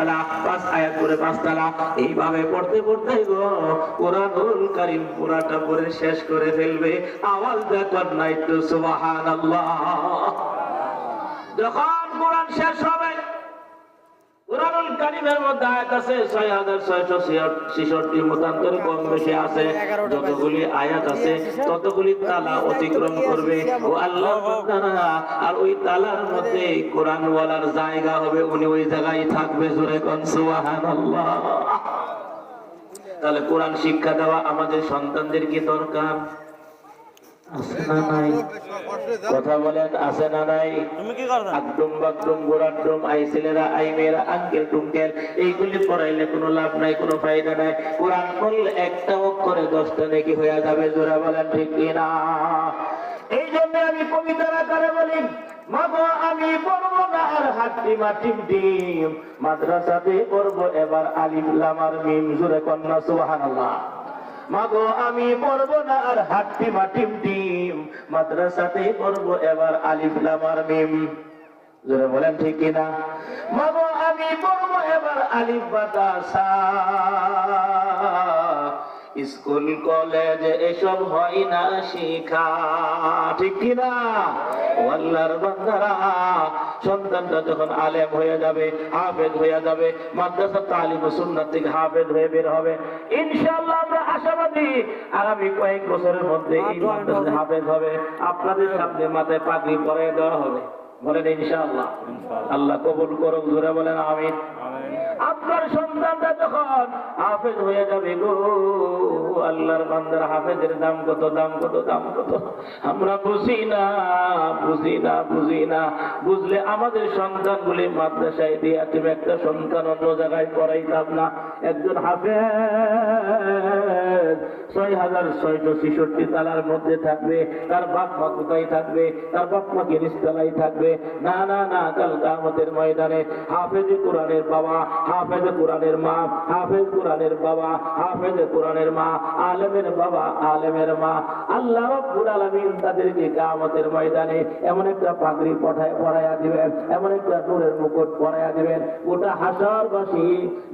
তালা, 5 আয়াত করে 5 তালা, এইভাবে পড়তে পড়তে গো কোরআনুল কারীম পুরাটা পড়ে শেষ করে ফেলবে। আওয়াজ দেখুন না একটু সুবহানাল্লাহ। যখন কোরআন শেষ হবে, কোরআনুল কারীমের মধ্যে আয়াত আছে 6666 মতান্তরে কম বেশি আছে, যতগুলি আয়াত আছে ততগুলি তালা অতিক্রম করবে ও আল্লাহর বান্দারা। আর ওই তালার মধ্যে কোরআন ওয়ালার জায়গা হবে, উনি ওই জায়গায় থাকবে। জোরে কোন সুবহানাল্লাহ। তাহলে কোরআন শিক্ষা দেওয়া আমাদের সন্তানদের কি দরকার? আছে না নাই? কথা বলেন, আছে না নাই? আকডুম বাকডুম গোড়াডুম, আই ছেলেরা, আই মেয়েরা, আঙ্কেল টুঙ্কেল, এইগুলি পড়াইলে কোনো লাভ নাই, কোনো ফায়দা নাই। কোরআন পড়লে একটা অক্ষরে 10টা নেকি হয়ে যাবে। জোরা বলেন ঠিক কিনা? এই জন্য আমি কবিতার আকারে বলি, মাগো আমি পড়বো না আর হাট্টি মাটিম ডিম, মাদ্রাসাতে পড়বো এবার আলিফ লাম আর মিম। জোরে কন্যা সুবহানাল্লাহ। মাগো আমি পড়বো না আর হাট্টি মাটিম ডিম, মাদ্রাসাতে পড়বো এবার আলিফ লাম আর মিম। জোরে বলেন ঠিক কিনা? মাগো আমি পড়বো এবার আলিফ বাতাসা, স্কুল কলেজ এসব হয় না শিখা। ঠিক কিনা? আল্লাহর বান্দারা, সন্তানটা যখন আলেম হয়ে যাবে, হাফেজ হয়ে যাবে, মাদ্রাসা তালিম ও সুন্নাত থেকে হাফেজ হয়ে বের হবে, ইনশাআল্লাহ আমরা আশাবাদী আগামী কয়েক বছরের মধ্যে এই মাদ্রাসা হাফেজ হবে, আপনাদের সামনে মাথায় পাগড়ি পরিয়ে দেওয়া হবে। বলেন ইনশাআল্লাহ। আল্লাহ কবুল করুক। জোরে বলেন আমিন। আপনার সন্তানটা যখন হাফেজ হয়ে যাবে গো, আল্লাহর বান্দার হাফেজের দাম কত, দাম কত, দাম কত আমরা বুঝি না, বুঝি না, বুঝি না। বুঝলে আমাদের সন্তানগুলি মাদ্রাসায় দিয়ে তুমি একটা সন্তান অন্য জায়গায় পড়াইতাম না। একজন হাফেজ 6666 তালার মধ্যে থাকবে, তার বাপ মা কোথায় থাকবে? তার বাপ মা কি নিচতলায় থাকবে? না না না, কাল কিয়ামতের ময়দানে হাফেজ কোরআনের বাবা, হাফেজ কোরআনের মা, হাফেজ কোরআনের বাবা, হাফেজ কোরআনের মা, আলেমের বাবা, আলেমের মা, আল্লাহ রাব্বুল আলামিন তাদেরকে কিয়ামতের ময়দানে এমন একটা পাগড়ি পরাইয়া দিবেন, এমন একটা নূরের মুকুট পরাইয়া দিবেন, গোটা হাসরবাসী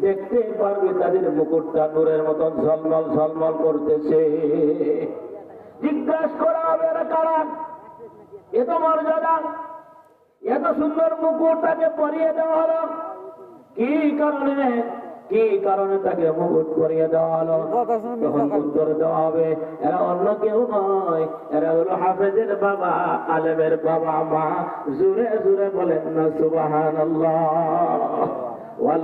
দেখতে পারবে তাদের মুকুটটা নূরের মতন ঝলমল ঝলমল করতেছে। জিজ্ঞাসা করা হবে এরা কারা? এত মর্যাদা, এত সুন্দর মুকুট তাকে পরিয়ে দেওয়া হলো কি কারণে? কি কারণে তাকে মুকুট পরিয়ে দেওয়া হলো? তখন উত্তর দেওয়া হবে, এরা অন্য কেউ নয়, এরা হলো হাফেজের বাবা, আলেমের বাবা মা। জোরে জোরে বলেন না সুবহানাল্লাহ।